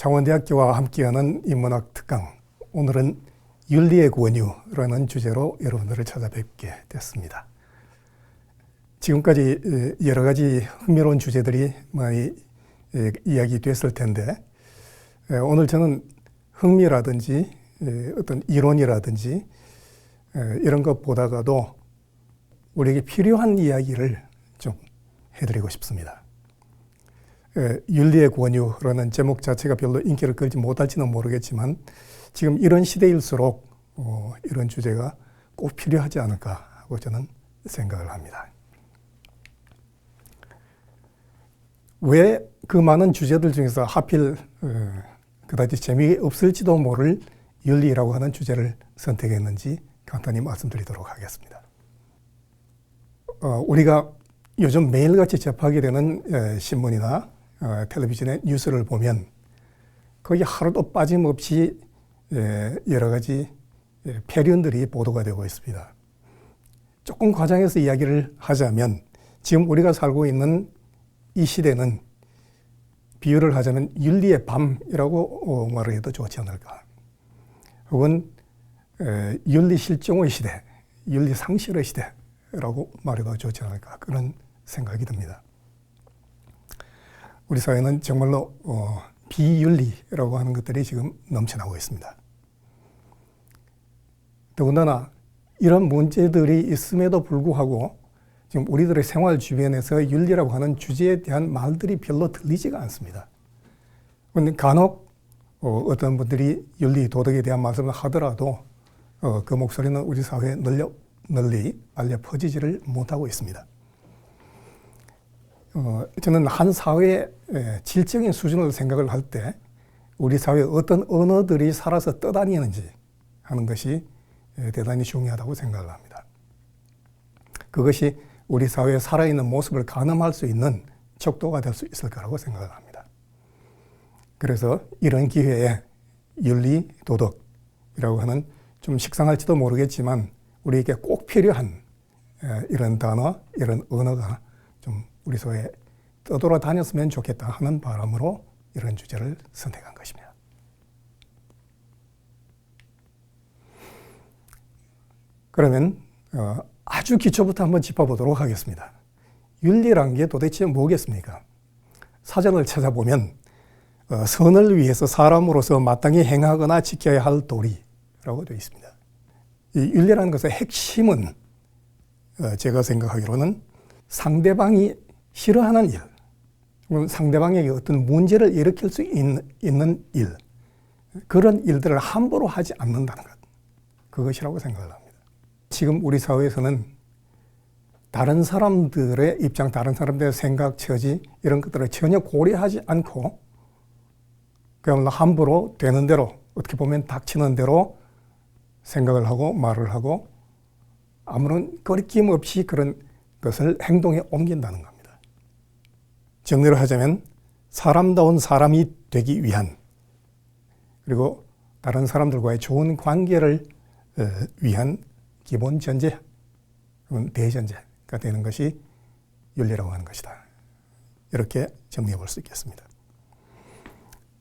창원대학교와 함께하는 인문학 특강, 오늘은 윤리의 권유라는 주제로 여러분들을 찾아뵙게 됐습니다. 지금까지 여러 가지 흥미로운 주제들이 많이 이야기됐을 텐데, 오늘 저는 흥미라든지 어떤 이론이라든지 이런 것 보다가도 우리에게 필요한 이야기를 좀 해드리고 싶습니다. 윤리의 권유라는 제목 자체가 별로 인기를 끌지 못할지는 모르겠지만 지금 이런 시대일수록 이런 주제가 꼭 필요하지 않을까 하고 저는 생각을 합니다. 왜 그 많은 주제들 중에서 하필 그다지 재미없을지도 모를 윤리라고 하는 주제를 선택했는지 간단히 말씀드리도록 하겠습니다. 우리가 요즘 매일같이 접하게 되는 신문이나 텔레비전의 뉴스를 보면 거기 하루도 빠짐없이 여러 가지 폐륜들이 보도가 되고 있습니다. 조금 과장해서 이야기를 하자면 지금 우리가 살고 있는 이 시대는 비유를 하자면 윤리의 밤이라고 말을 해도 좋지 않을까. 혹은 윤리 실종의 시대, 윤리 상실의 시대라고 말해도 좋지 않을까. 그런 생각이 듭니다. 우리 사회는 정말로 비윤리라고 하는 것들이 지금 넘쳐나고 있습니다. 더군다나 이런 문제들이 있음에도 불구하고 지금 우리들의 생활 주변에서 윤리라고 하는 주제에 대한 말들이 별로 들리지가 않습니다. 그런데 간혹 어떤 분들이 윤리, 도덕에 대한 말씀을 하더라도 그 목소리는 우리 사회에 널리 알려 퍼지지를 못하고 있습니다. 저는 한 사회의 질적인 수준을 생각을 할 때 우리 사회에 어떤 언어들이 살아서 떠다니는지 하는 것이 대단히 중요하다고 생각을 합니다. 그것이 우리 사회에 살아있는 모습을 가늠할 수 있는 척도가 될 수 있을 거라고 생각을 합니다. 그래서 이런 기회에 윤리, 도덕이라고 하는 좀 식상할지도 모르겠지만 우리에게 꼭 필요한 이런 단어, 이런 언어가 좀 우리 사회에 떠돌아다녔으면 좋겠다 하는 바람으로 이런 주제를 선택한 것입니다. 그러면 아주 기초부터 한번 짚어보도록 하겠습니다. 윤리란 게 도대체 뭐겠습니까? 사전을 찾아보면 선을 위해서 사람으로서 마땅히 행하거나 지켜야 할 도리라고 되어 있습니다. 이 윤리라는 것의 핵심은 제가 생각하기로는 상대방이 싫어하는 일, 상대방에게 어떤 문제를 일으킬 수 있는 일, 그런 일들을 함부로 하지 않는다는 것, 그것이라고 생각을 합니다. 지금 우리 사회에서는 다른 사람들의 입장, 다른 사람들의 생각, 처지 이런 것들을 전혀 고려하지 않고 그냥 함부로 되는 대로, 어떻게 보면 닥치는 대로 생각을 하고 말을 하고 아무런 거리낌 없이 그런 것을 행동에 옮긴다는 겁니다. 정리를 하자면 사람다운 사람이 되기 위한, 그리고 다른 사람들과의 좋은 관계를 위한 기본 전제, 대전제가 되는 것이 윤리라고 하는 것이다. 이렇게 정리해 볼 수 있겠습니다.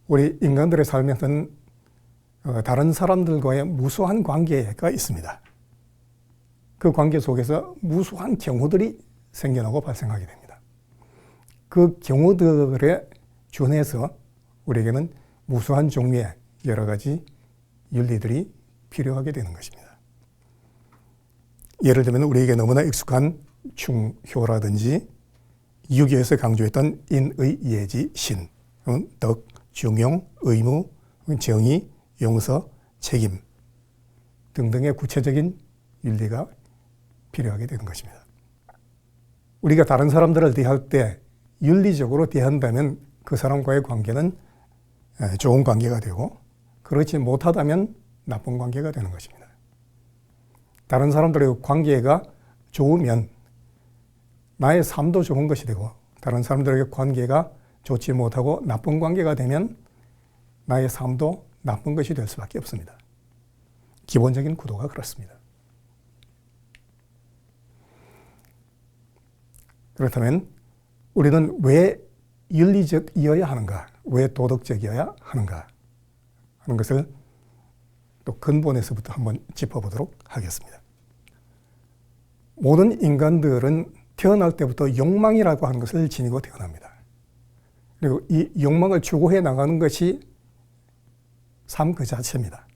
우리 인간들의 삶에서는 다른 사람들과의 무수한 관계가 있습니다. 그 관계 속에서 무수한 경우들이 생겨나고 발생하게 됩니다. 그 경우들에 준해서 우리에게는 무수한 종류의 여러 가지 윤리들이 필요하게 되는 것입니다. 예를 들면 우리에게 너무나 익숙한 충효라든지 유교에서 강조했던 인의, 예지, 신, 덕, 중용, 의무, 정의, 용서, 책임 등등의 구체적인 윤리가 필요하게 되는 것입니다. 우리가 다른 사람들을 대할 때 윤리적으로 대한다면 그 사람과의 관계는 좋은 관계가 되고 그렇지 못하다면 나쁜 관계가 되는 것입니다. 다른 사람들의 관계가 좋으면 나의 삶도 좋은 것이 되고 다른 사람들에게 관계가 좋지 못하고 나쁜 관계가 되면 나의 삶도 나쁜 것이 될 수밖에 없습니다. 기본적인 구도가 그렇습니다. 그렇다면 우리는 왜 윤리적이어야 하는가? 왜 도덕적이어야 하는가 하는 것을 또 근본에서부터 한번 짚어보도록 하겠습니다. 모든 인간들은 태어날 때부터 욕망이라고 하는 것을 지니고 태어납니다. 그리고 이 욕망을 추구해 나가는 것이 삶 그 자체입니다.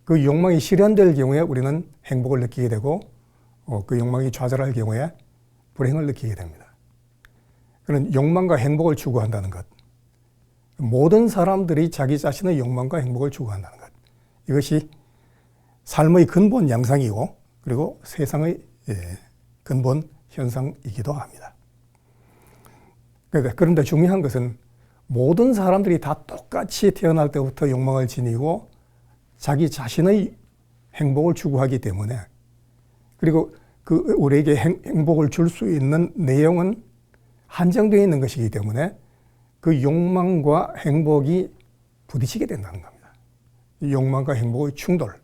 그 욕망이 실현될 경우에 우리는 행복을 느끼게 되고 그 욕망이 좌절할 경우에 불행을 느끼게 됩니다. 그런 욕망과 행복을 추구한다는 것, 모든 사람들이 자기 자신의 욕망과 행복을 추구한다는 것, 이것이 삶의 근본 양상이고 그리고 세상의 근본 현상이기도 합니다. 그런데 중요한 것은 모든 사람들이 다 똑같이 태어날 때부터 욕망을 지니고 자기 자신의 행복을 추구하기 때문에, 그리고 우리에게 행복을 줄 수 있는 내용은 한정되어 있는 것이기 때문에 그 욕망과 행복이 부딪히게 된다는 겁니다. 이 욕망과 행복의 충돌,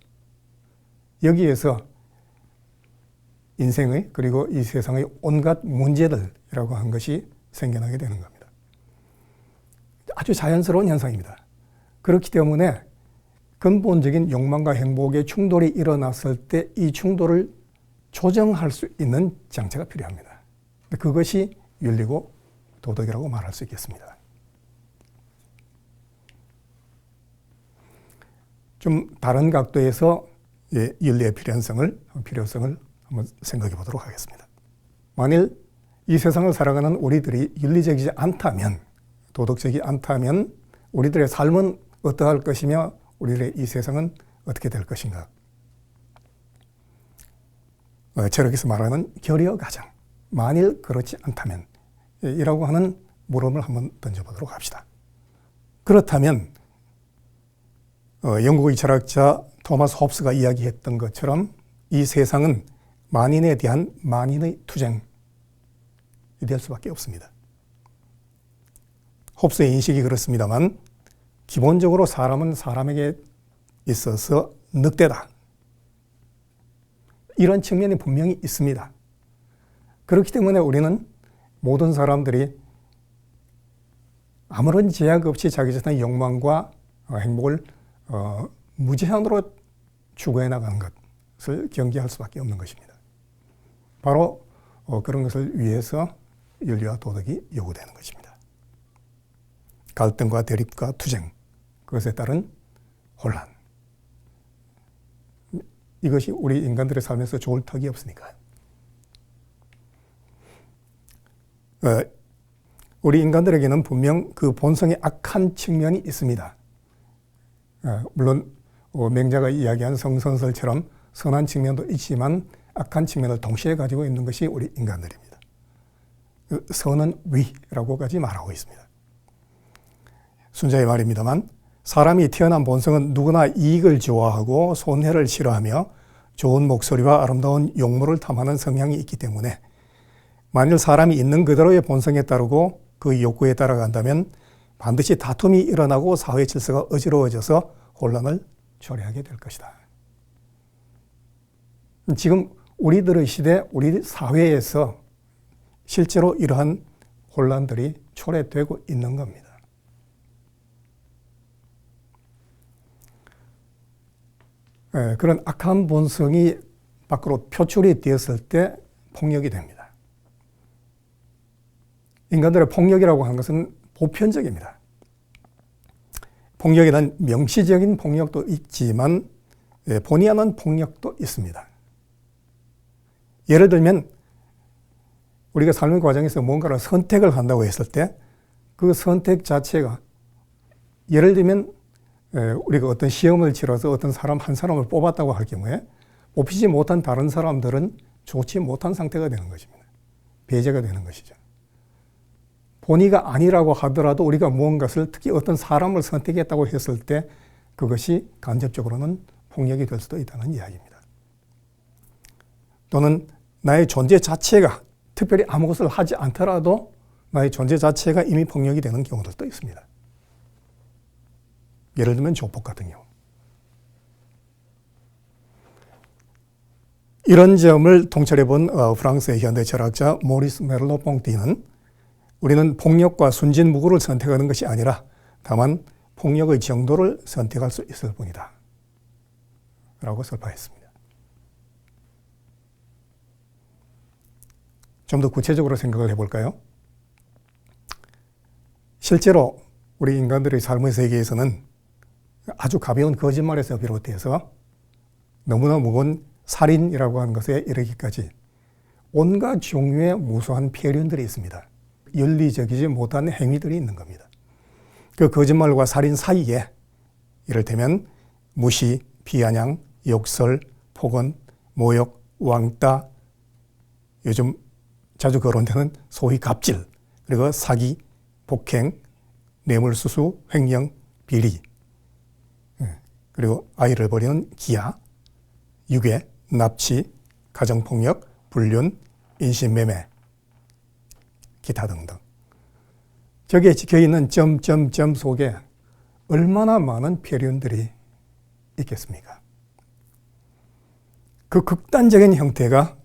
여기에서 인생의 그리고 이 세상의 온갖 문제들이라고 하는 것이 생겨나게 되는 겁니다. 아주 자연스러운 현상입니다. 그렇기 때문에 근본적인 욕망과 행복의 충돌이 일어났을 때 이 충돌을 조정할 수 있는 장치가 필요합니다. 그것이 윤리고 도덕이라고 말할 수 있겠습니다. 좀 다른 각도에서 윤리의 필요성을 한번 생각해 보도록 하겠습니다. 만일 이 세상을 살아가는 우리들이 윤리적이지 않다면, 도덕적이 않다면 우리들의 삶은 어떠할 것이며 우리들의 이 세상은 어떻게 될 것인가? 철학에서 말하는 결여 가정, 만일 그렇지 않다면 이라고 하는 물음을 한번 던져보도록 합시다. 그렇다면 영국의 철학자 토마스 홉스가 이야기했던 것처럼 이 세상은 만인에 대한 만인의 투쟁이 될 수밖에 없습니다. 홉스의 인식이 그렇습니다만 기본적으로 사람은 사람에게 있어서 늑대다, 이런 측면이 분명히 있습니다. 그렇기 때문에 우리는 모든 사람들이 아무런 제약 없이 자기 자신의 욕망과 행복을 무제한으로 추구해 나가는 것을 경계할 수밖에 없는 것입니다. 바로 그런 것을 위해서 윤리와 도덕이 요구되는 것입니다. 갈등과 대립과 투쟁, 그것에 따른 혼란, 이것이 우리 인간들의 삶에서 좋을 턱이 없으니까요. 우리 인간들에게는 분명 그 본성의 악한 측면이 있습니다. 물론 맹자가 이야기한 성선설처럼 선한 측면도 있지만 악한 측면을 동시에 가지고 있는 것이 우리 인간들입니다. 선은 위라고까지 말하고 있습니다. 순자의 말입니다만 사람이 태어난 본성은 누구나 이익을 좋아하고 손해를 싫어하며 좋은 목소리와 아름다운 용모를 탐하는 성향이 있기 때문에 만일 사람이 있는 그대로의 본성에 따르고 그 욕구에 따라간다면 반드시 다툼이 일어나고 사회 질서가 어지러워져서 혼란을 초래하게 될 것이다. 지금 우리들의 시대, 우리 사회에서 실제로 이러한 혼란들이 초래되고 있는 겁니다. 그런 악한 본성이 밖으로 표출이 되었을 때 폭력이 됩니다. 인간들의 폭력이라고 하는 것은 보편적입니다. 폭력에 대한 명시적인 폭력도 있지만 본의 아닌 폭력도 있습니다. 예를 들면 우리가 삶의 과정에서 뭔가를 선택을 한다고 했을 때 그 선택 자체가, 예를 들면 우리가 어떤 시험을 치러서 어떤 사람 한 사람을 뽑았다고 할 경우에 뽑히지 못한 다른 사람들은 좋지 못한 상태가 되는 것입니다. 배제가 되는 것이죠. 본의가 아니라고 하더라도 우리가 무언가를, 특히 어떤 사람을 선택했다고 했을 때 그것이 간접적으로는 폭력이 될 수도 있다는 이야기입니다. 또는 나의 존재 자체가, 특별히 아무것을 하지 않더라도 나의 존재 자체가 이미 폭력이 되는 경우들도 있습니다. 예를 들면 조폭 같은 경우. 이런 점을 통찰해 본 프랑스의 현대 철학자 모리스 메를로 뽕티는 우리는 폭력과 순진무구를 선택하는 것이 아니라 다만 폭력의 정도를 선택할 수 있을 뿐이다 라고 설파했습니다. 좀 더 구체적으로 생각을 해볼까요? 실제로 우리 인간들의 삶의 세계에서는 아주 가벼운 거짓말에서 비롯해서 너무나 무거운 살인이라고 하는 것에 이르기까지 온갖 종류의 무수한 폐륜들이 있습니다. 윤리적이지 못한 행위들이 있는 겁니다. 그 거짓말과 살인 사이에 이를테면 무시, 비아냥, 욕설, 폭언, 모욕, 왕따, 요즘 자주 거론되는 소위 갑질, 그리고 사기, 폭행, 뇌물수수, 횡령, 비리, 그리고 아이를 버리는 기아, 유괴, 납치, 가정폭력, 불륜, 인신매매, 기타 등등. 저기에 적혀있는 점점점 속에 얼마나 많은 폐륜들이 있겠습니까? 그 극단적인 형태가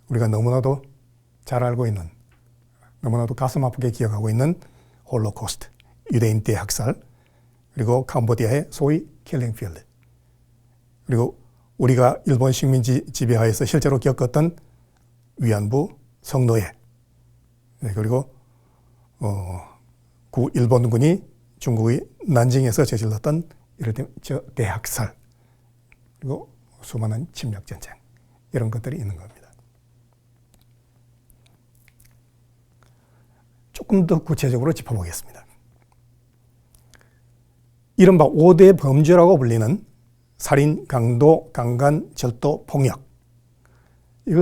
우리가 너무나도 잘 알고 있는, 너무나도 가슴 아프게 기억하고 있는 홀로코스트, 유대인 대학살, 그리고 캄보디아의 소위 킬링필드, 그리고 우리가 일본 식민지 지배하에서 실제로 겪었던 위안부 성노예, 그리고 일본군이 중국의 난징에서 저질렀던 이를테면 대학살, 그리고 수많은 침략전쟁, 이런 것들이 있는 겁니다. 조금 더 구체적으로 짚어보겠습니다. 이른바 5대 범죄라고 불리는 살인, 강도, 강간, 절도, 폭력. 이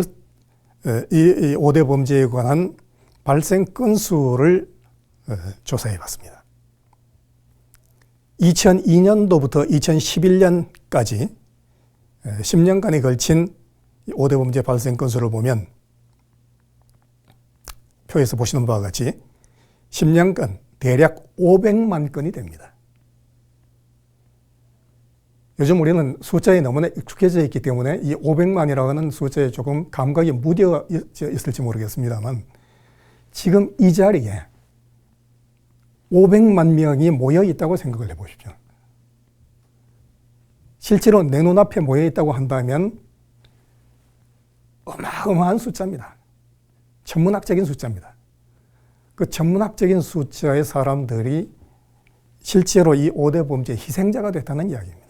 5대 범죄에 관한 발생 건수를 조사해 봤습니다. 2002년도부터 2011년까지 10년간에 걸친 5대 범죄 발생 건수를 보면 표에서 보시는 바와 같이 10년간 대략 500만 건이 됩니다. 요즘 우리는 숫자에 너무나 익숙해져 있기 때문에 이 500만이라고 하는 숫자에 조금 감각이 무뎌 있을지 모르겠습니다만 지금 이 자리에 500만 명이 모여 있다고 생각을 해 보십시오. 실제로 내 눈앞에 모여 있다고 한다면 어마어마한 숫자입니다. 천문학적인 숫자입니다. 그 천문학적인 숫자의 사람들이 실제로 이 5대 범죄의 희생자가 됐다는 이야기입니다.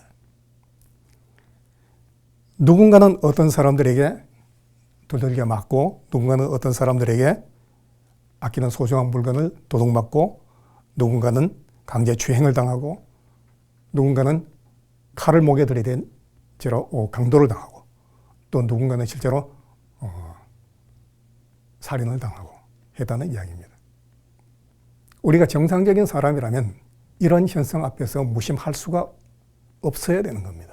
누군가는 어떤 사람들에게 두들겨 맞고, 누군가는 어떤 사람들에게 아끼는 소중한 물건을 도둑맞고, 누군가는 강제추행을 당하고, 누군가는 칼을 목에 들이댄 채로 강도를 당하고, 또 누군가는 실제로 살인을 당하고 했다는 이야기입니다. 우리가 정상적인 사람이라면 이런 현상 앞에서 무심할 수가 없어야 되는 겁니다.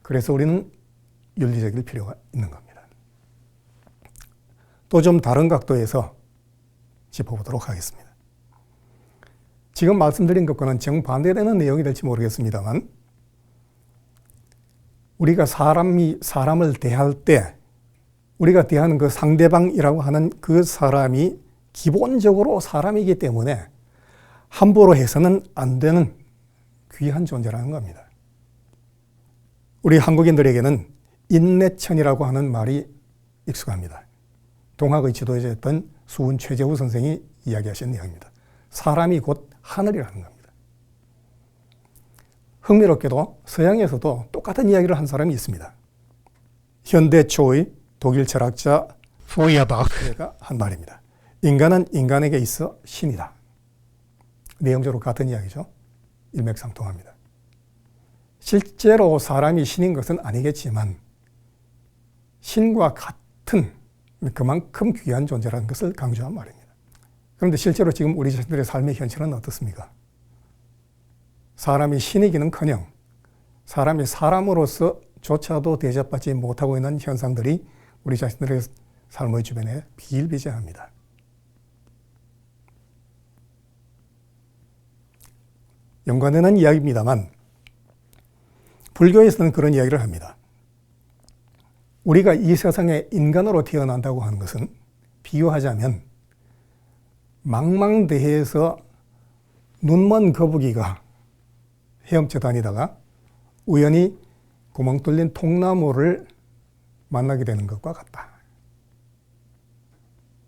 그래서 우리는 윤리적일 필요가 있는 겁니다. 또 좀 다른 각도에서 짚어보도록 하겠습니다. 지금 말씀드린 것과는 정반대되는 내용이 될지 모르겠습니다만 우리가 사람을 대할 때 우리가 대하는 그 상대방이라고 하는 그 사람이 기본적으로 사람이기 때문에 함부로 해서는 안 되는 귀한 존재라는 겁니다. 우리 한국인들에게는 인내천이라고 하는 말이 익숙합니다. 동학의 지도자였던 수훈 최재우 선생이 이야기하신 내용입니다. 사람이 곧 하늘이라는 겁니다. 흥미롭게도 서양에서도 똑같은 이야기를 한 사람이 있습니다. 현대 초의 독일 철학자 포이어바크가 한 말입니다. 인간은 인간에게 있어 신이다. 내용적으로 같은 이야기죠. 일맥상통합니다. 실제로 사람이 신인 것은 아니겠지만 신과 같은 그만큼 귀한 존재라는 것을 강조한 말입니다. 그런데 실제로 지금 우리 자신들의 삶의 현실은 어떻습니까? 사람이 신이기는커녕 사람이 사람으로서조차도 대접받지 못하고 있는 현상들이 우리 자신들의 삶의 주변에 비일비재합니다. 연관되는 이야기입니다만 불교에서는 그런 이야기를 합니다. 우리가 이 세상에 인간으로 태어난다고 하는 것은 비유하자면 망망대해에서 눈먼 거북이가 헤엄쳐 다니다가 우연히 구멍 뚫린 통나무를 만나게 되는 것과 같다.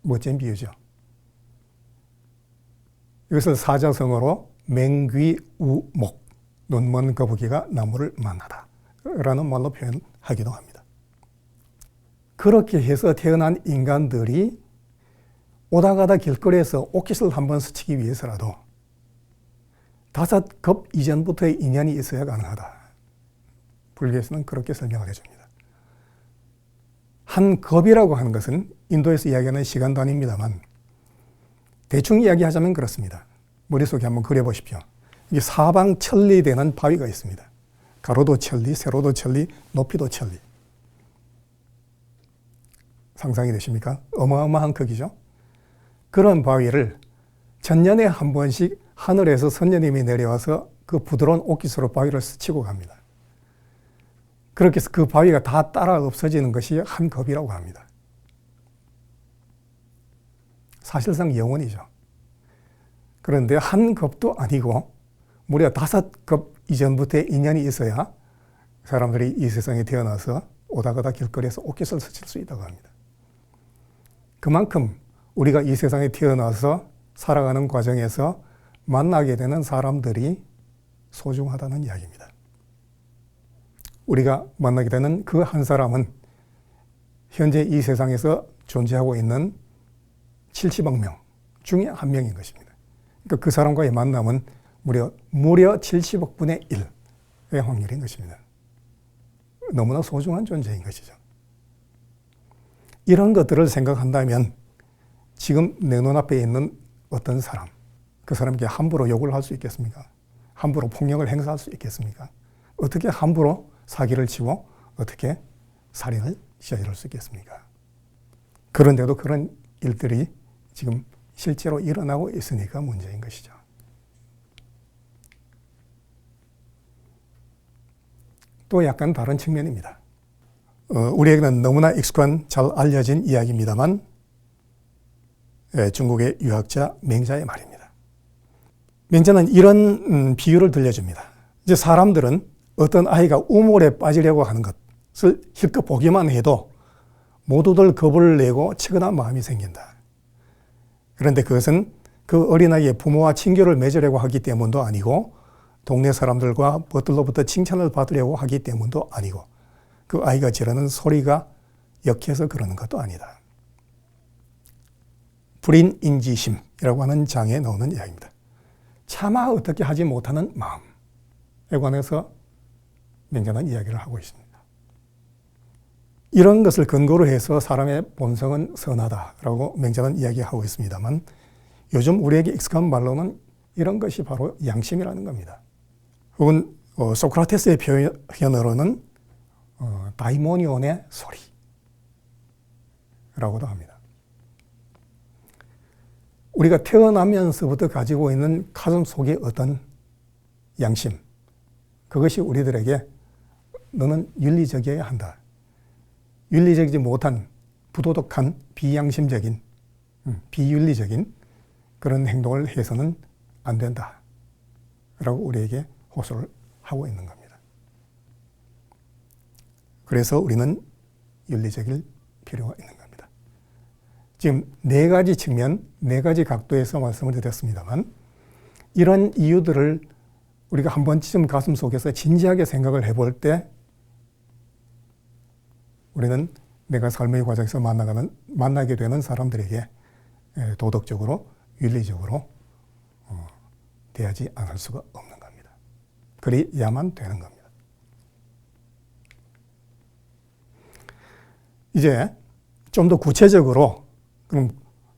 멋진 비유죠. 이것을 사자성어로 맹귀우목, 눈먼 거북이가 나무를 만나다 라는 말로 표현하기도 합니다. 그렇게 해서 태어난 인간들이 오다 가다 길거리에서 옷깃을 한번 스치기 위해서라도 5급 이전부터의 인연이 있어야 가능하다. 불교에서는 그렇게 설명을 해줍니다. 한 급이라고 하는 것은 인도에서 이야기하는 시간 단위입니다만 대충 이야기하자면 그렇습니다. 머릿속에 한번 그려보십시오. 이게 사방 천리되는 바위가 있습니다. 가로도 천리, 세로도 천리, 높이도 천리. 상상이 되십니까? 어마어마한 크기죠. 그런 바위를 천년에 한 번씩 하늘에서 선녀님이 내려와서 그 부드러운 옷깃으로 바위를 스치고 갑니다. 그렇게 해서 그 바위가 다 따라 없어지는 것이 한 급이라고 합니다. 사실상 영원이죠. 그런데 한 급도 아니고 무려 5급 이전부터의 인연이 있어야 사람들이 이 세상에 태어나서 오다 가다 길거리에서 옷깃을 스칠 수 있다고 합니다. 그만큼 우리가 이 세상에 태어나서 살아가는 과정에서 만나게 되는 사람들이 소중하다는 이야기입니다. 우리가 만나게 되는 그 한 사람은 현재 이 세상에서 존재하고 있는 70억 명 중에 한 명인 것입니다. 그러니까 그 사람과의 만남은 무려 70억 분의 1의 확률인 것입니다. 너무나 소중한 존재인 것이죠. 이런 것들을 생각한다면 지금 내 눈앞에 있는 어떤 사람, 그 사람에게 함부로 욕을 할 수 있겠습니까? 함부로 폭력을 행사할 수 있겠습니까? 어떻게 함부로 사기를 치고 어떻게 살인을 저지를 수 있겠습니까? 그런데도 그런 일들이 지금 실제로 일어나고 있으니까 문제인 것이죠. 또 약간 다른 측면입니다. 우리에게는 너무나 익숙한 잘 알려진 이야기입니다만 중국의 유학자 맹자의 말입니다. 맹자는 이런 비유를 들려줍니다. 이제 사람들은 어떤 아이가 우물에 빠지려고 하는 것을 실컷 보기만 해도 모두들 겁을 내고 치근한 마음이 생긴다. 그런데 그것은 그 어린아이의 부모와 친교를 맺으려고 하기 때문도 아니고 동네 사람들과 벗들로부터 칭찬을 받으려고 하기 때문도 아니고 그 아이가 지르는 소리가 역해서 그러는 것도 아니다. 불인인지심이라고 하는 장에 나오는 이야기입니다. 차마 어떻게 하지 못하는 마음에 관해서 맹자는 이야기를 하고 있습니다. 이런 것을 근거로 해서 사람의 본성은 선하다라고 맹자는 이야기하고 있습니다만 요즘 우리에게 익숙한 말로는 이런 것이 바로 양심이라는 겁니다. 혹은 소크라테스의 표현으로는 다이모니온의 소리라고도 합니다. 우리가 태어나면서부터 가지고 있는 가슴 속에 어떤 양심, 그것이 우리들에게 너는 윤리적이어야 한다. 윤리적이지 못한 부도덕한 비양심적인, 비윤리적인 그런 행동을 해서는 안 된다. 라고 우리에게 호소를 하고 있는 겁니다. 그래서 우리는 윤리적일 필요가 있는 겁니다. 지금 4가지 측면, 4가지 각도에서 말씀을 드렸습니다만 이런 이유들을 우리가 한 번쯤 가슴 속에서 진지하게 생각을 해볼 때 우리는 내가 삶의 과정에서 만나게 되는 사람들에게 도덕적으로, 윤리적으로 대하지 않을 수가 없는 겁니다. 그래야만 되는 겁니다. 이제 좀 더 구체적으로 그럼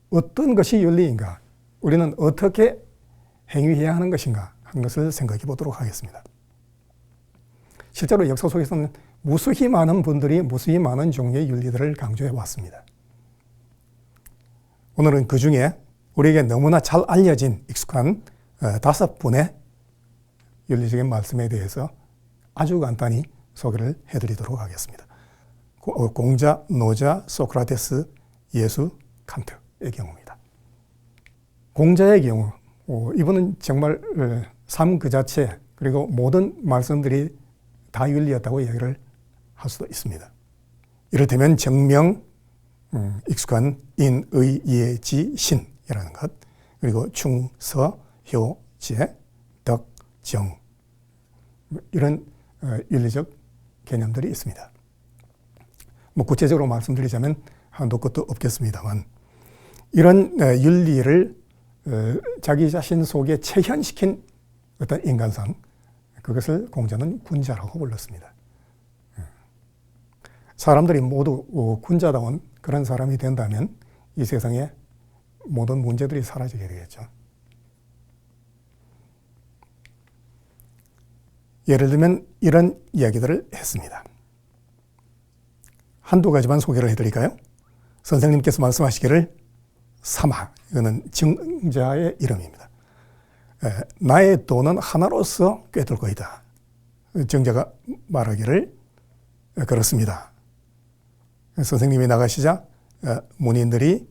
어떤 것이 윤리인가? 우리는 어떻게 행위해야 하는 것인가? 한 것을 생각해 보도록 하겠습니다. 실제로 역사 속에서는 무수히 많은 분들이 무수히 많은 종류의 윤리들을 강조해 왔습니다. 오늘은 그 중에 우리에게 너무나 잘 알려진 익숙한 5분의 윤리적인 말씀에 대해서 아주 간단히 소개를 해드리도록 하겠습니다. 공자, 노자, 소크라테스, 예수, 칸트의 경우입니다. 공자의 경우 이분은 정말 삶 그 자체 그리고 모든 말씀들이 다 윤리였다고 이야기를 할 수도 있습니다. 이를테면 정명, 익숙한 인, 의, 예, 지, 신이라는 것, 그리고 충, 서, 효, 재, 덕, 정, 이런 윤리적 개념들이 있습니다. 뭐 구체적으로 말씀드리자면 한도 끝도 없겠습니다만, 이런 윤리를 자기 자신 속에 체현시킨 어떤 인간상, 그것을 공자는 군자라고 불렀습니다. 사람들이 모두 군자다운 그런 사람이 된다면 이 세상에 모든 문제들이 사라지게 되겠죠. 예를 들면 이런 이야기들을 했습니다. 한두 가지만 소개를 해드릴까요? 선생님께서 말씀하시기를 사마, 이거는 정자의 이름입니다. 나의 돈은 하나로서 꿰뚫 거이다. 정자가 말하기를 그렇습니다. 선생님이 나가시자 문인들이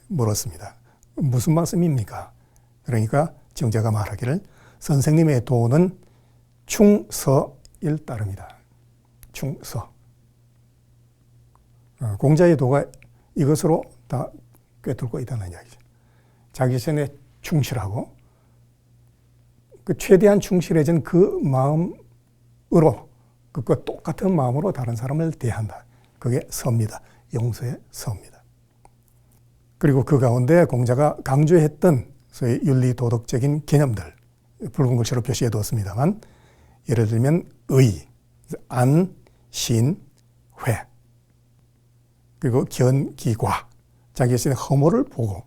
물었습니다. 무슨 말씀입니까? 그러니까 정자가 말하기를 선생님의 도는 충서일 따름이다. 충서. 공자의 도가 이것으로 다 꿰뚫고 있다는 이야기죠. 자기 자신에 충실하고 그 최대한 충실해진 그 마음으로 그것과 똑같은 마음으로 다른 사람을 대한다. 그게 서입니다. 용서의 서입니다. 그리고 그 가운데 공자가 강조했던 소위 윤리 도덕적인 개념들 붉은 글씨로 표시해 두었습니다만 예를 들면 의, 안, 신, 회 그리고 견, 기, 과 자기 자신의 허물을 보고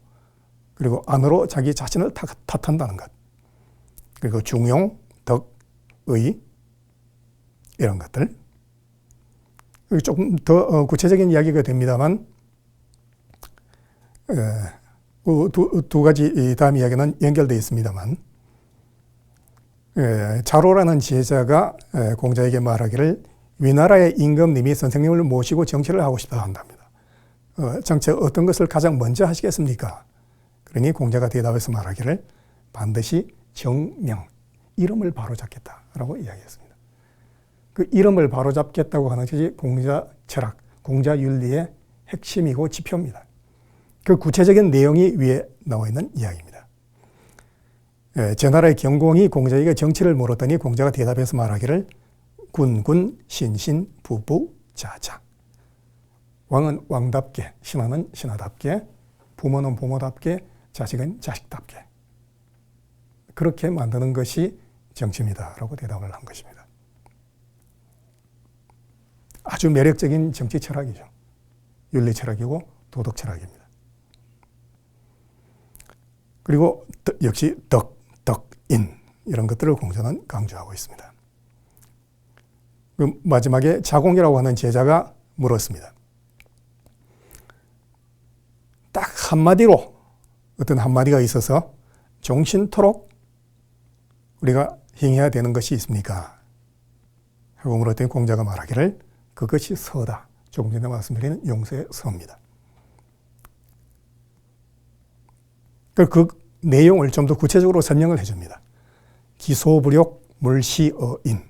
그리고 안으로 자기 자신을 탓한다는 것 그리고 중용, 덕, 의 이런 것들 조금 더 구체적인 이야기가 됩니다만 두 가지 다음 이야기는 연결되어 있습니다만 자로라는 제자가 공자에게 말하기를 위나라의 임금님이 선생님을 모시고 정치를 하고 싶다 한답니다. 정책 어떤 것을 가장 먼저 하시겠습니까? 그러니 공자가 대답해서 말하기를 반드시 정명, 이름을 바로잡겠다라고 이야기했습니다. 그 이름을 바로잡겠다고 하는 것이 공자 철학, 공자 윤리의 핵심이고 지표입니다. 그 구체적인 내용이 위에 나와 있는 이야기입니다. 제나라의 경공이 공자에게 정치를 물었더니 공자가 대답해서 말하기를 군군, 신신, 부부, 자자. 왕은 왕답게, 신하는 신하답게, 부모는 부모답게, 자식은 자식답게. 그렇게 만드는 것이 정치입니다. 라고 대답을 한 것입니다. 아주 매력적인 정치 철학이죠. 윤리 철학이고 도덕 철학입니다. 그리고 역시 덕인 이런 것들을 공자는 강조하고 있습니다. 그 마지막에 자공이라고 하는 제자가 물었습니다. 딱 한마디로 어떤 한마디가 있어서 종신토록 우리가 행해야 되는 것이 있습니까? 하고 물었더니 공자가 말하기를 그것이 서다. 조금 전에 말씀드린 용서의 서입니다. 그 내용을 좀 더 구체적으로 설명을 해줍니다. 기소불욕 물시어인.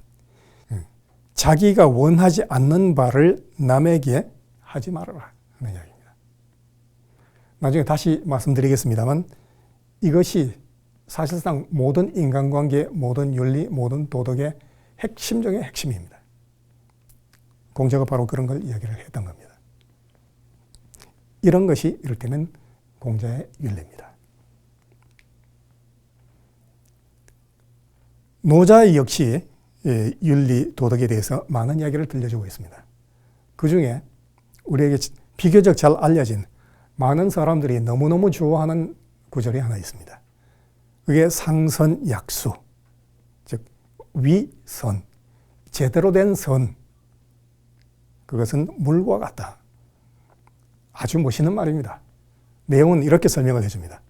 자기가 원하지 않는 바를 남에게 하지 말아라 하는 이야기입니다. 나중에 다시 말씀드리겠습니다만 이것이 사실상 모든 인간관계, 모든 윤리, 모든 도덕의 핵심 중의 핵심입니다. 공자가 바로 그런 걸 이야기를 했던 겁니다. 이런 것이 이를테면 공자의 윤리입니다. 노자 역시 윤리, 도덕에 대해서 많은 이야기를 들려주고 있습니다. 그 중에 우리에게 비교적 잘 알려진 많은 사람들이 너무너무 좋아하는 구절이 하나 있습니다. 그게 상선약수, 즉 위선, 제대로 된 선, 그것은 물과 같다. 아주 멋있는 말입니다. 내용은 이렇게 설명을 해줍니다.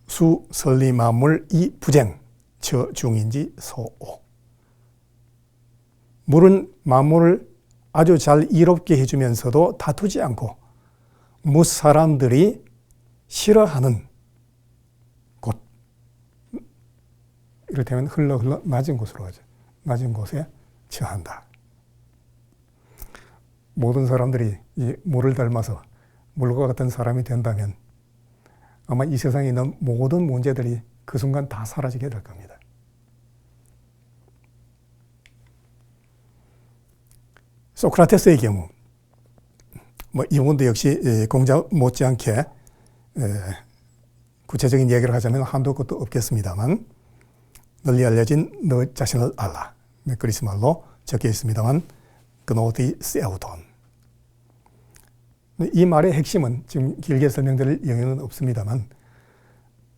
수, 설리, 만물, 이, 부쟁, 처, 중인지, 소오. 물은 만물을 아주 잘 이롭게 해주면서도 다투지 않고 무사람들이 싫어하는 곳, 이를테면 흘러 낮은 곳으로 가죠. 낮은 곳에 처한다. 모든 사람들이 이 물을 닮아서 물과 같은 사람이 된다면 아마 이 세상에 있는 모든 문제들이 그 순간 다 사라지게 될 겁니다. 소크라테스의 경우, 이분도 역시 공자 못지않게 구체적인 얘기를 하자면 한도 끝도 없겠습니다만, 널리 알려진 너 자신을 알라. 그리스 말로 적혀 있습니다만, 그노디 세우돈. 이 말의 핵심은 지금 길게 설명드릴 여유는 없습니다만,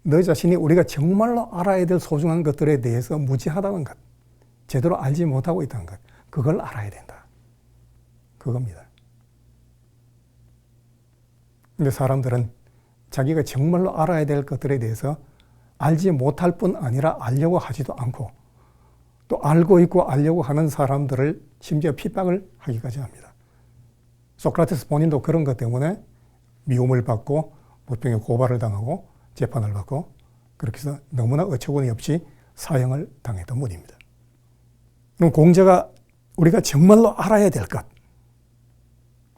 너 자신이 우리가 정말로 알아야 될 소중한 것들에 대해서 무지하다는 것, 제대로 알지 못하고 있다는 것, 그걸 알아야 된다. 그겁니다. 근데 사람들은 자기가 정말로 알아야 될 것들에 대해서 알지 못할 뿐 아니라 알려고 하지도 않고, 또 알고 있고 알려고 하는 사람들을 심지어 핍박을 하기까지 합니다. 소크라테스 본인도 그런 것 때문에 미움을 받고 모병에 고발을 당하고 재판을 받고, 그렇게 해서 너무나 어처구니 없이 사형을 당했던 분입니다. 그럼 공자가 우리가 정말로 알아야 될 것,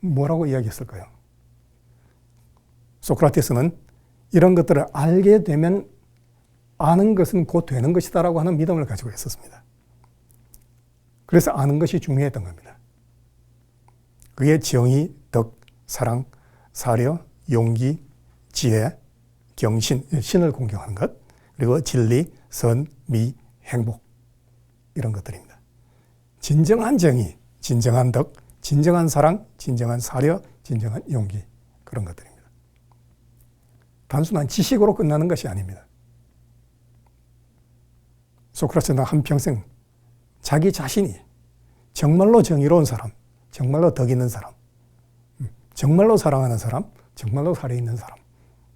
뭐라고 이야기했을까요? 소크라테스는 이런 것들을 알게 되면 아는 것은 곧 되는 것이다라고 하는 믿음을 가지고 있었습니다. 그래서 아는 것이 중요했던 겁니다. 그게 정의, 덕, 사랑, 사려, 용기, 지혜, 경신, 신을 공경하는 것, 그리고 진리, 선, 미, 행복, 이런 것들입니다. 진정한 정의, 진정한 덕, 진정한 사랑, 진정한 사려, 진정한 용기, 그런 것들입니다. 단순한 지식으로 끝나는 것이 아닙니다. 소크라테스는 한평생 자기 자신이 정말로 정의로운 사람, 정말로 덕 있는 사람, 정말로 사랑하는 사람, 정말로 사려 있는 사람,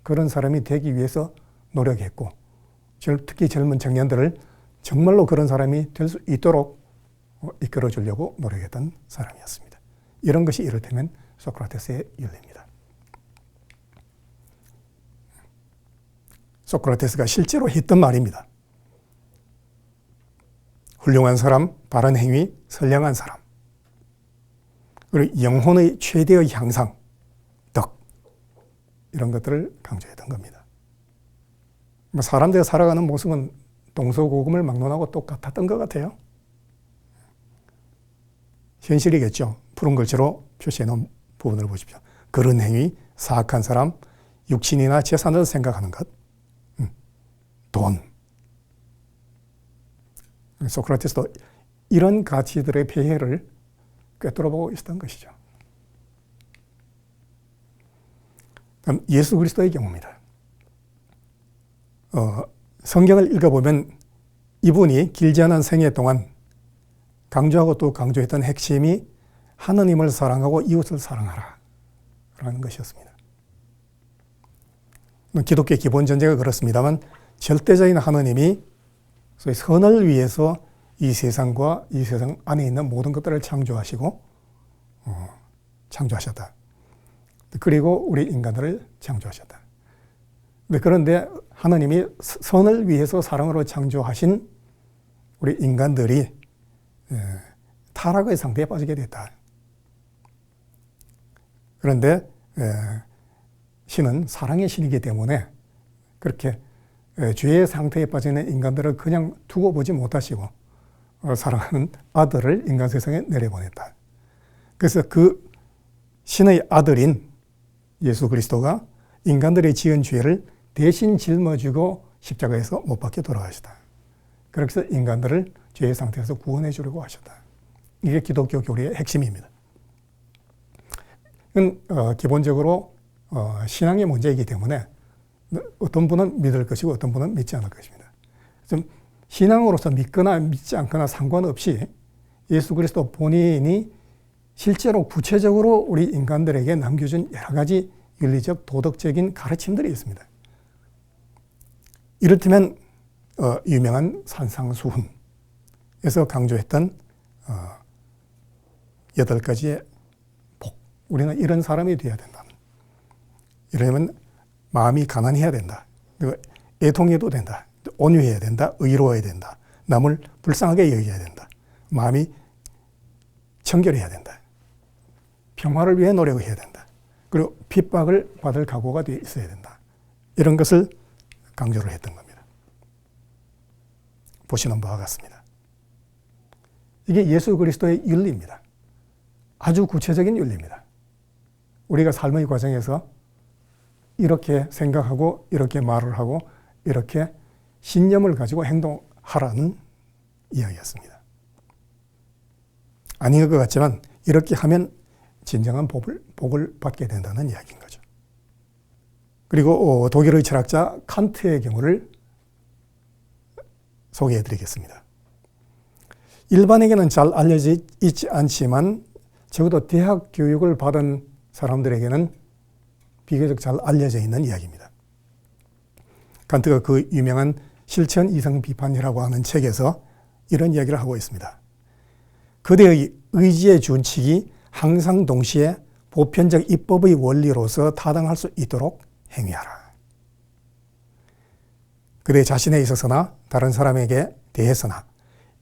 그런 사람이 되기 위해서 노력했고, 특히 젊은 청년들을 정말로 그런 사람이 될 수 있도록 이끌어 주려고 노력했던 사람이었습니다. 이런 것이 이를테면 소크라테스의 윤리입니다. 소크라테스가 실제로 했던 말입니다. 훌륭한 사람, 바른 행위, 선량한 사람, 그리고 영혼의 최대의 향상, 덕, 이런 것들을 강조했던 겁니다. 사람들이 살아가는 모습은 동서고금을 막론하고 똑같았던 것 같아요. 현실이겠죠. 푸른 글씨로 표시해 놓은 부분을 보십시오. 그런 행위, 사악한 사람, 육신이나 재산을 생각하는 것, 돈. 소크라테스도 이런 가치들의 폐해를 꿰뚫어보고 있었던 것이죠. 그럼 예수 그리스도의 경우입니다. 성경을 읽어보면 이분이 길지 않은 생애 동안 강조하고 또 강조했던 핵심이 하느님을 사랑하고 이웃을 사랑하라 라는 것이었습니다. 기독교의 기본 전제가 그렇습니다만 절대적인 하느님이 소위 선을 위해서 이 세상과 이 세상 안에 있는 모든 것들을 창조하시고 창조하셨다. 그리고 우리 인간들을 창조하셨다. 그런데 하느님이 선을 위해서 사랑으로 창조하신 우리 인간들이 타락의 상태에 빠지게 됐다. 그런데 신은 사랑의 신이기 때문에 그렇게 죄의 상태에 빠지는 인간들을 그냥 두고 보지 못하시고 사랑하는 아들을 인간 세상에 내려보냈다. 그래서 그 신의 아들인 예수 그리스도가 인간들이 지은 죄를 대신 짊어지고 십자가에서 못 박혀 돌아가셨다. 그렇게 해서 인간들을 죄의 상태에서 구원해 주려고 하셨다. 이게 기독교 교리의 핵심입니다. 이건 기본적으로 신앙의 문제이기 때문에 어떤 분은 믿을 것이고 어떤 분은 믿지 않을 것입니다. 좀 신앙으로서 믿거나 믿지 않거나 상관없이 예수 그리스도 본인이 실제로 구체적으로 우리 인간들에게 남겨준 여러 가지 윤리적 도덕적인 가르침들이 있습니다. 이를테면 유명한 산상수훈에서 강조했던 8가지의 복. 우리는 이런 사람이 되어야 된다. 이러려면 마음이 가난해야 된다. 그리고 애통해도 된다. 온유해야 된다. 의로워야 된다. 남을 불쌍하게 여겨야 된다. 마음이 청결해야 된다. 평화를 위해 노력을 해야 된다. 그리고 핍박을 받을 각오가 되어 있어야 된다. 이런 것을 강조를 했던 겁니다. 보시는 바와 같습니다. 이게 예수 그리스도의 윤리입니다. 아주 구체적인 윤리입니다. 우리가 삶의 과정에서 이렇게 생각하고 이렇게 말을 하고 이렇게 신념을 가지고 행동하라는 이야기였습니다. 아닌 것 같지만 이렇게 하면 진정한 복을 받게 된다는 이야기인 거죠. 그리고 독일의 철학자 칸트의 경우를 소개해 드리겠습니다. 일반에게는 잘 알려져 있지 않지만 적어도 대학 교육을 받은 사람들에게는 비교적 잘 알려져 있는 이야기입니다. 칸트가 그 유명한 실천 이성 비판이라고 하는 책에서 이런 이야기를 하고 있습니다. 그대의 의지의 준칙이 항상 동시에 보편적 입법의 원리로서 타당할 수 있도록 행위하라. 그대 자신에 있어서나 다른 사람에게 대해서나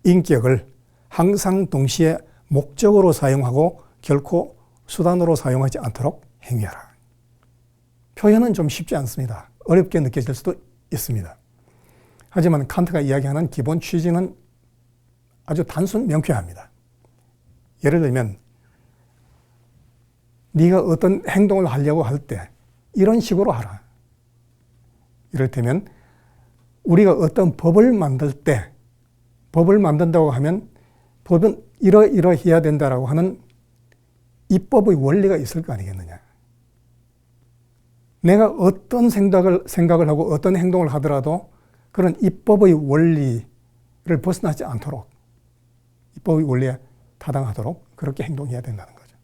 인격을 항상 동시에 목적으로 사용하고 결코 수단으로 사용하지 않도록 행위하라. 표현은 좀 쉽지 않습니다. 어렵게 느껴질 수도 있습니다. 하지만 칸트가 이야기하는 기본 취지는 아주 단순 명쾌합니다. 예를 들면 네가 어떤 행동을 하려고 할 때 이런 식으로 하라. 이를테면 우리가 어떤 법을 만들 때 법을 만든다고 하면 법은 이러이러해야 된다라고 하는 입법의 원리가 있을 거 아니겠느냐. 내가 어떤 생각을 하고 어떤 행동을 하더라도 그런 입법의 원리를 벗어나지 않도록 입법의 원리에 타당하도록 그렇게 행동해야 된다는 거죠.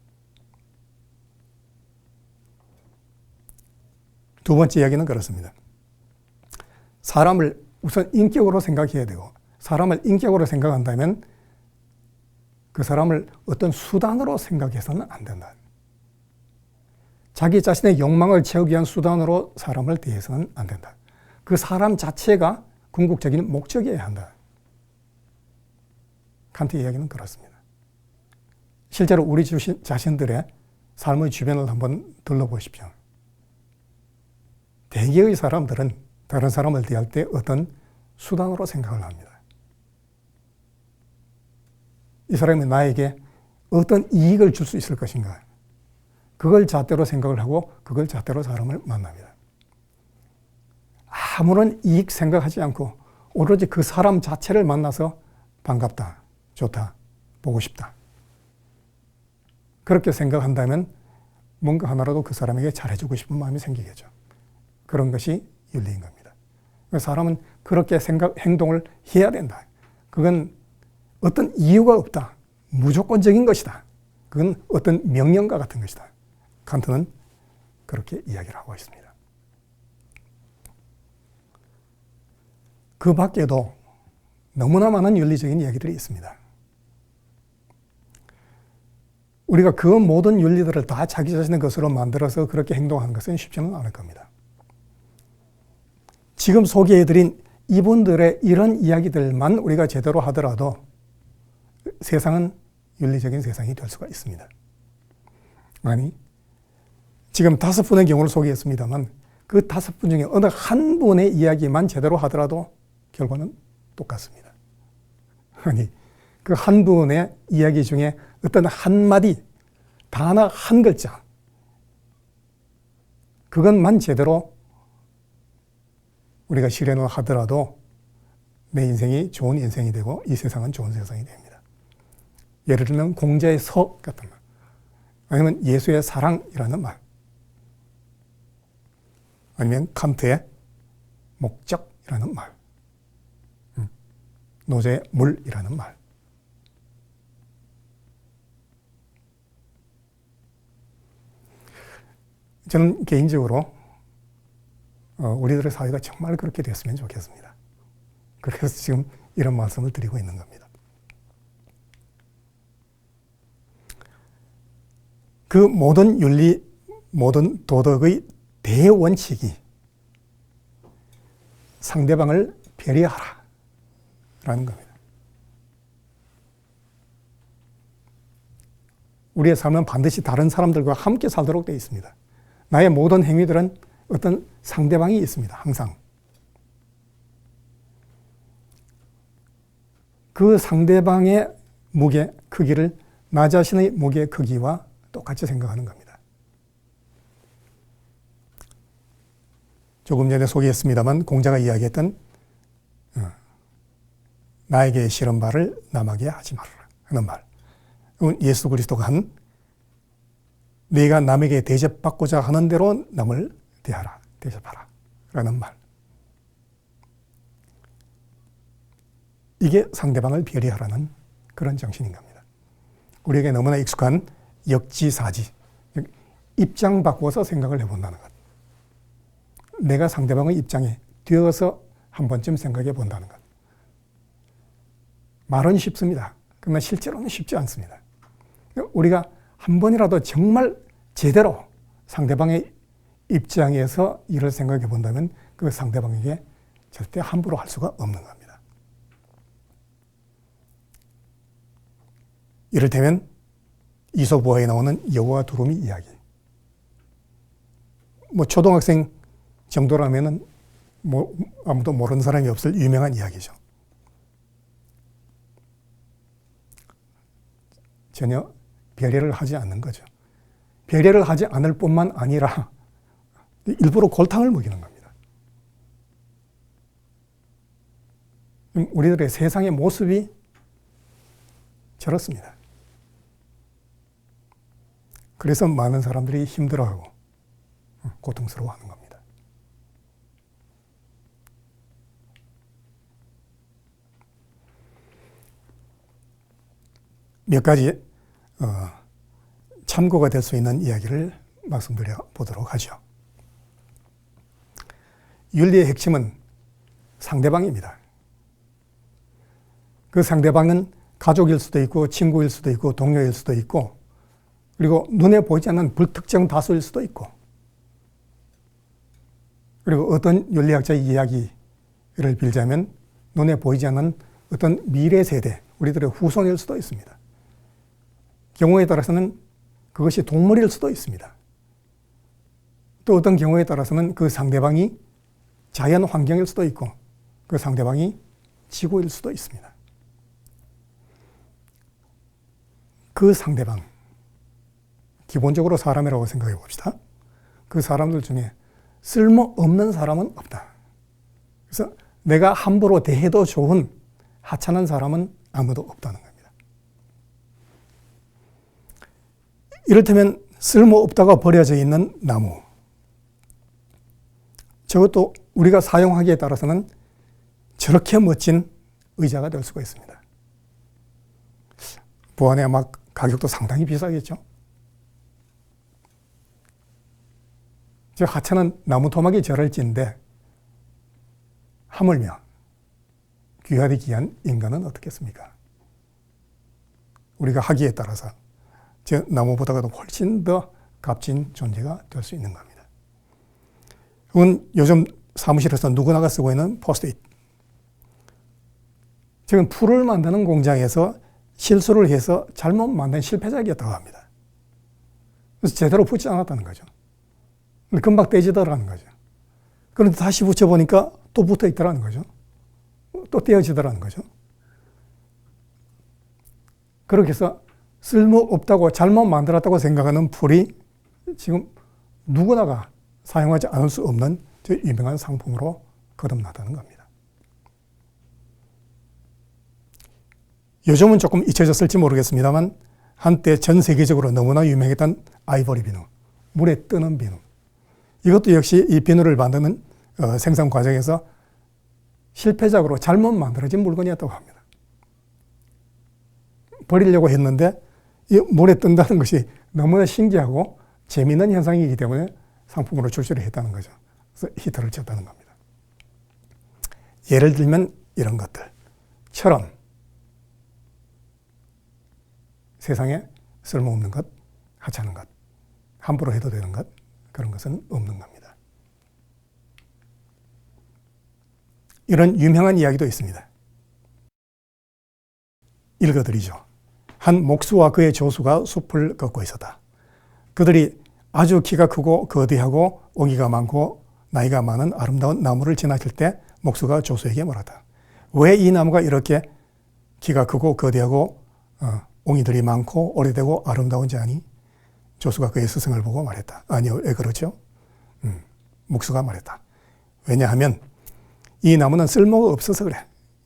두 번째 이야기는 그렇습니다. 사람을 우선 인격으로 생각해야 되고 사람을 인격으로 생각한다면 그 사람을 어떤 수단으로 생각해서는 안 된다. 자기 자신의 욕망을 채우기 위한 수단으로 사람을 대해서는 안 된다. 그 사람 자체가 궁극적인 목적이어야 한다. 칸트의 이야기는 그렇습니다. 실제로 우리 자신들의 삶의 주변을 한번 둘러보십시오. 대개의 사람들은 다른 사람을 대할 때 어떤 수단으로 생각을 합니다. 이 사람이 나에게 어떤 이익을 줄 수 있을 것인가. 그걸 잣대로 생각을 하고 그걸 잣대로 사람을 만납니다. 아무런 이익 생각하지 않고 오로지 그 사람 자체를 만나서 반갑다, 좋다, 보고 싶다. 그렇게 생각한다면 뭔가 하나라도 그 사람에게 잘해주고 싶은 마음이 생기겠죠. 그런 것이 윤리인 겁니다. 사람은 그렇게 행동을 해야 된다. 그건 어떤 이유가 없다. 무조건적인 것이다. 그건 어떤 명령과 같은 것이다. 칸트는 그렇게 이야기를 하고 있습니다. 그 밖에도 너무나 많은 윤리적인 이야기들이 있습니다. 우리가 그 모든 윤리들을 다 자기 자신의 것으로 만들어서 그렇게 행동하는 것은 쉽지는 않을 겁니다. 지금 소개해드린 이분들의 이런 이야기들만 우리가 제대로 하더라도 세상은 윤리적인 세상이 될 수가 있습니다. 아니, 지금 5분의 경우를 소개했습니다만 그 5분 중에 어느 한 분의 이야기만 제대로 하더라도 결과는 똑같습니다. 아니, 그 한 분의 이야기 중에 어떤 한마디, 단어 한 글자, 그것만 제대로 우리가 실현을 하더라도 내 인생이 좋은 인생이 되고 이 세상은 좋은 세상이 됩니다. 예를 들면 공자의 서 같은 말, 아니면 예수의 사랑이라는 말, 아니면 칸트의 목적이라는 말, 노제의 물이라는 말. 저는 개인적으로 우리들의 사회가 정말 그렇게 됐으면 좋겠습니다. 그래서 지금 이런 말씀을 드리고 있는 겁니다. 그 모든 윤리, 모든 도덕의 대원칙이 상대방을 배려하라 라는 겁니다. 우리의 삶은 반드시 다른 사람들과 함께 살도록 되어 있습니다. 나의 모든 행위들은 어떤 상대방이 있습니다. 항상. 그 상대방의 무게, 크기를 나 자신의 무게, 크기와 똑같이 생각하는 겁니다. 조금 전에 소개했습니다만 공자가 이야기했던 나에게 싫은 말을 남에게 하지 말아라 하는 말. 예수 그리스도가 한 네가 남에게 대접받고자 하는 대로 남을 대하라, 대접하라 라는 말. 이게 상대방을 배려하라는 그런 정신인 겁니다. 우리에게 너무나 익숙한 역지사지, 입장 바꿔서 생각을 해본다는 것. 내가 상대방의 입장에 되어서 한 번쯤 생각해 본다는 것. 말은 쉽습니다. 그러나 실제로는 쉽지 않습니다. 우리가 한 번이라도 정말 제대로 상대방의 입장에서 일을 생각해 본다면 그 상대방에게 절대 함부로 할 수가 없는 겁니다. 이를테면 이솝우화에 나오는 여우와 두루미 이야기. 초등학생 정도라면은 아무도 모르는 사람이 없을 유명한 이야기죠. 전혀 배려를 하지 않는 거죠. 배려를 하지 않을 뿐만 아니라 일부러 골탕을 먹이는 겁니다. 우리들의 세상의 모습이 저렇습니다. 그래서 많은 사람들이 힘들어하고 고통스러워하는 겁니다. 몇 가지 참고가 될 수 있는 이야기를 말씀드려 보도록 하죠. 윤리의 핵심은 상대방입니다. 그 상대방은 가족일 수도 있고 친구일 수도 있고 동료일 수도 있고 그리고 눈에 보이지 않는 불특정 다수일 수도 있고 그리고 어떤 윤리학자의 이야기를 빌자면 눈에 보이지 않는 어떤 미래 세대, 우리들의 후손일 수도 있습니다. 경우에 따라서는 그것이 동물일 수도 있습니다. 또 어떤 경우에 따라서는 그 상대방이 자연 환경일 수도 있고 그 상대방이 지구일 수도 있습니다. 그 상대방, 기본적으로 사람이라고 생각해 봅시다. 그 사람들 중에 쓸모없는 사람은 없다. 그래서 내가 함부로 대해도 좋은 하찮은 사람은 아무도 없다는 겁니다. 이를테면 쓸모없다가 버려져 있는 나무. 저것도 우리가 사용하기에 따라서는 저렇게 멋진 의자가 될 수가 있습니다. 보안에 아마 가격도 상당히 비싸겠죠. 저 하찮은 나무 토막이 저럴지인데 하물며 귀하디 귀한 인간은 어떻겠습니까? 우리가 하기에 따라서 저 나무보다도 훨씬 더 값진 존재가 될 수 있는 겁니다. 그건 요즘 사무실에서 누구나가 쓰고 있는 포스트잇. 지금 풀을 만드는 공장에서 실수를 해서 잘못 만든 실패작이었다고 합니다. 그래서 제대로 붙지 않았다는 거죠. 금방 떼지더라는 거죠. 그런데 다시 붙여보니까 또 붙어 있더라는 거죠. 또 떼어지더라는 거죠. 그렇게 해서 쓸모없다고 잘못 만들었다고 생각하는 풀이 지금 누구나가 사용하지 않을 수 없는 유명한 상품으로 거듭났다는 겁니다. 요즘은 조금 잊혀졌을지 모르겠습니다만 한때 전 세계적으로 너무나 유명했던 아이보리 비누, 물에 뜨는 비누. 이것도 역시 이 비누를 만드는 생산 과정에서 실패작으로 잘못 만들어진 물건이었다고 합니다. 버리려고 했는데 이 물에 뜬다는 것이 너무나 신기하고 재미있는 현상이기 때문에 상품으로 출시를 했다는 거죠. 그래서 히트를 쳤다는 겁니다. 예를 들면 이런 것들처럼 세상에 쓸모없는 것, 하찮은 것, 함부로 해도 되는 것, 그런 것은 없는 겁니다. 이런 유명한 이야기도 있습니다. 읽어드리죠. 한 목수와 그의 조수가 숲을 걷고 있었다. 그들이 아주 키가 크고 거대하고 오기가 많고 나이가 많은 아름다운 나무를 지나칠 때 목수가 조수에게 말하다. 왜 이 나무가 이렇게 키가 크고 거대하고 옹이들이 많고 오래되고 아름다운지 아니? 조수가 그의 스승을 보고 말했다. 아니요, 왜 그러죠? 목수가 말했다. 왜냐하면 이 나무는 쓸모가 없어서 그래.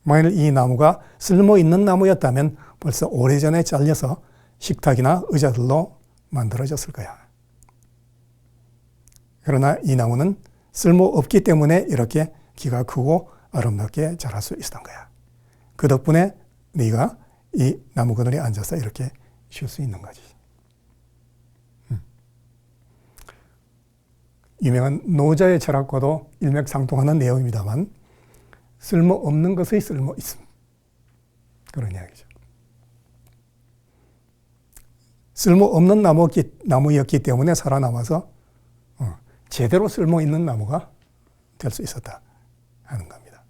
만일 이 나무가 쓸모 있는 나무였다면 벌써 오래전에 잘려서 식탁이나 의자들로 만들어졌을 거야. 그러나 이 나무는 쓸모없기 때문에 이렇게 키가 크고 아름답게 자랄 수 있었던 거야. 그 덕분에 네가 이 나무 그늘에 앉아서 이렇게 쉴 수 있는 거지. 유명한 노자의 철학과도 일맥상통하는 내용입니다만 쓸모없는 것의 쓸모 있음. 그런 이야기죠. 쓸모없는 나무였기 때문에 살아남아서 제대로 쓸모있는 나무가 될 수 있었다 하는 겁니다.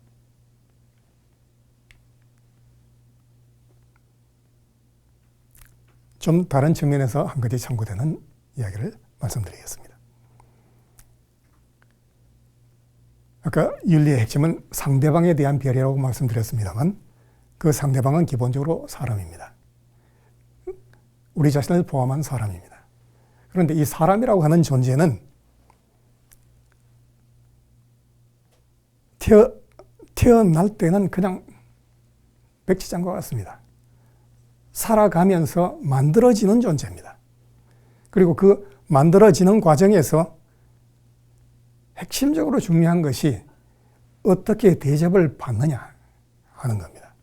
좀 다른 측면에서 한 가지 참고되는 이야기를 말씀드리겠습니다. 아까 윤리의 핵심은 상대방에 대한 배려라고 말씀드렸습니다만 그 상대방은 기본적으로 사람입니다. 우리 자신을 포함한 사람입니다. 그런데 이 사람이라고 하는 존재는 태어날 때는 그냥 백지장과 같습니다. 살아가면서 만들어지는 존재입니다. 그리고 그 만들어지는 과정에서 핵심적으로 중요한 것이 어떻게 대접을 받느냐 하는 겁니다.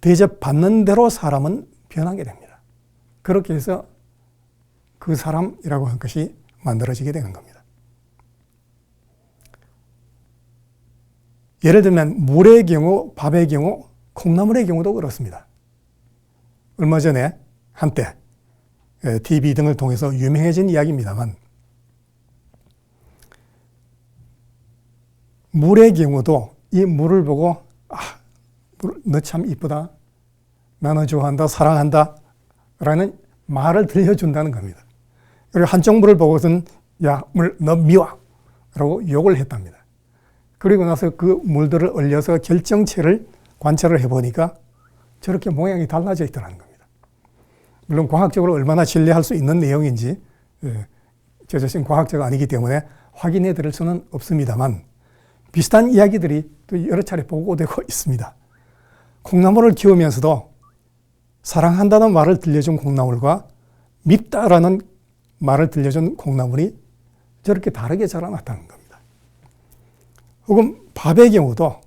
대접받는 대로 사람은 변하게 됩니다. 그렇게 해서 그 사람이라고 하는 것이 만들어지게 되는 겁니다. 예를 들면 물의 경우, 밥의 경우, 콩나물의 경우도 그렇습니다. 얼마 전에 한때 TV 등을 통해서 유명해진 이야기입니다만 물의 경우도 이 물을 보고 너 참 이쁘다, 나는 좋아한다, 사랑한다 라는 말을 들려준다는 겁니다. 그리고 한쪽 물을 보고서는 야, 물 너 미워 라고 욕을 했답니다. 그리고 나서 그 물들을 얼려서 결정체를 관찰을 해보니까 저렇게 모양이 달라져 있더라는 겁니다. 물론 과학적으로 얼마나 신뢰할 수 있는 내용인지 저 자신 과학자가 아니기 때문에 확인해 드릴 수는 없습니다만 비슷한 이야기들이 또 여러 차례 보고되고 있습니다. 콩나물을 키우면서도 사랑한다는 말을 들려준 콩나물과 밉다라는 말을 들려준 콩나물이 저렇게 다르게 자라났다는 겁니다. 혹은 밥의 경우도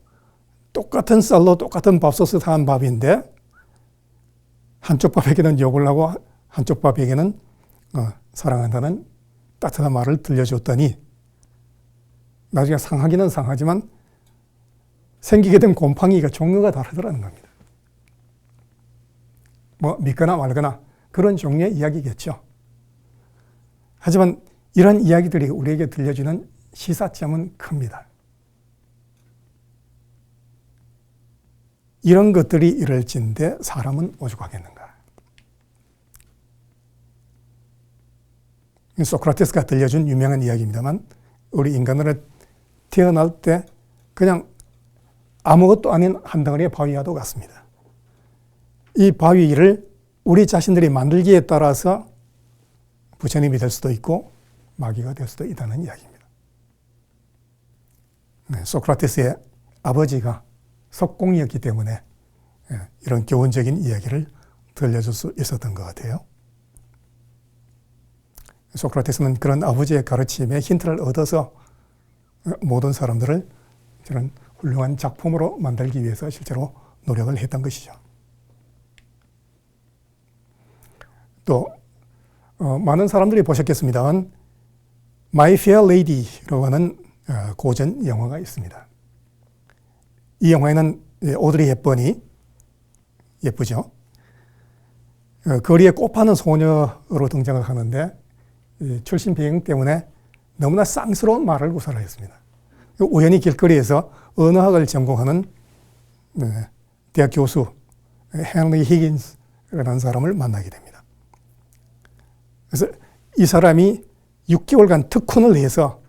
똑같은 쌀로 똑같은 밥솥을 한 밥인데 한쪽 밥에게는 욕을 하고 한쪽 밥에게는 사랑한다는 따뜻한 말을 들려줬더니 나중에 상하기는 상하지만 생기게 된 곰팡이가 종류가 다르더라는 겁니다. 뭐 믿거나 말거나 그런 종류의 이야기겠죠. 하지만 이런 이야기들이 우리에게 들려주는 시사점은 큽니다. 이런 것들이 이럴진데 사람은 오죽하겠는가. 소크라테스가 들려준 유명한 이야기입니다만 우리 인간은 태어날 때 그냥 아무것도 아닌 한 덩어리의 바위와도 같습니다. 이 바위를 우리 자신들이 만들기에 따라서 부처님이 될 수도 있고 마귀가 될 수도 있다는 이야기입니다. 소크라테스의 아버지가 석공이었기 때문에 이런 교훈적인 이야기를 들려줄 수 있었던 것 같아요. 소크라테스는 그런 아버지의 가르침에 힌트를 얻어서 모든 사람들을 저런 훌륭한 작품으로 만들기 위해서 실제로 노력을 했던 것이죠. 또 많은 사람들이 보셨겠습니다만 My Fair Lady라고 하는 고전 영화가 있습니다. 이 영화에는 오드리 헵번이 예쁘죠. 거리에 꽃 파는 소녀로 등장을 하는데 출신 배경 때문에 너무나 쌍스러운 말을 구사했습니다. 우연히 길거리에서 언어학을 전공하는 대학 교수 헨리 히긴스라는 사람을 만나게 됩니다. 그래서 이 사람이 6개월간 특훈을 해서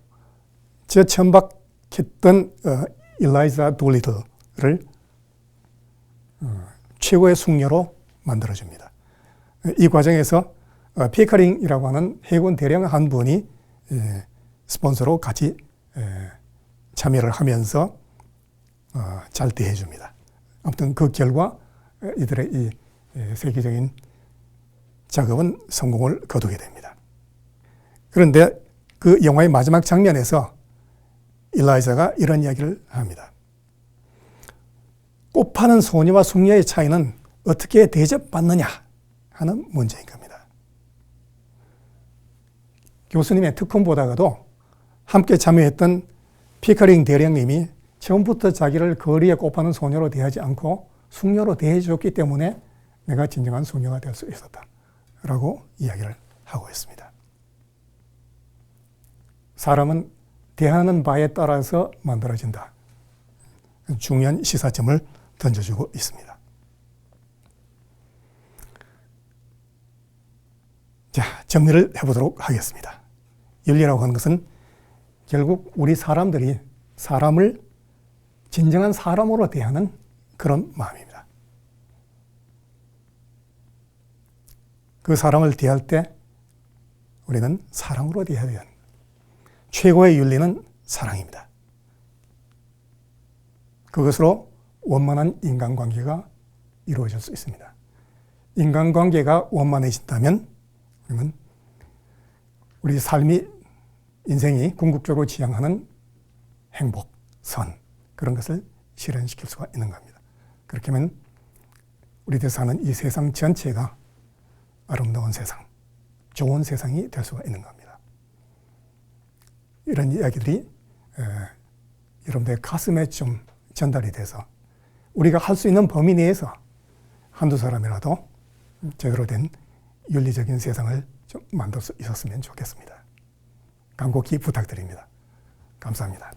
저천박했던 일라이자 돌리틀을 최고의 숙녀로 만들어줍니다. 이 과정에서 피커링이라고 하는 해군 대령 한 분이 스폰서로 같이 참여를 하면서 잘 대해줍니다. 아무튼 그 결과 이들의 이 세계적인 작업은 성공을 거두게 됩니다. 그런데 그 영화의 마지막 장면에서 일라이자가 이런 이야기를 합니다. 꽃 파는 소녀와 숙녀의 차이는 어떻게 대접받느냐 하는 문제인 겁니다. 교수님의 특훈 보다가도 함께 참여했던 피커링 대령님이 처음부터 자기를 거리에 꽃 파는 소녀로 대하지 않고 숙녀로 대해줬기 때문에 내가 진정한 숙녀가 될 수 있었다 라고 이야기를 하고 있습니다. 사람은 대하는 바에 따라서 만들어진다. 중요한 시사점을 던져주고 있습니다. 자, 정리를 해보도록 하겠습니다. 윤리라고 하는 것은 결국 우리 사람들이 사람을 진정한 사람으로 대하는 그런 마음입니다. 그 사람을 대할 때 우리는 사랑으로 대해야 합니다. 최고의 윤리는 사랑입니다. 그것으로 원만한 인간관계가 이루어질 수 있습니다. 인간관계가 원만해진다면 그러면 우리 삶이 인생이 궁극적으로 지향하는 행복, 선 그런 것을 실현시킬 수가 있는 겁니다. 그렇게 하면 우리들 사는 이 세상 전체가 아름다운 세상, 좋은 세상이 될 수가 있는 겁니다. 이런 이야기들이 여러분들의 가슴에 좀 전달이 돼서 우리가 할 수 있는 범위 내에서 한두 사람이라도 제대로 된 윤리적인 세상을 좀 만들 수 있었으면 좋겠습니다. 간곡히 부탁드립니다. 감사합니다.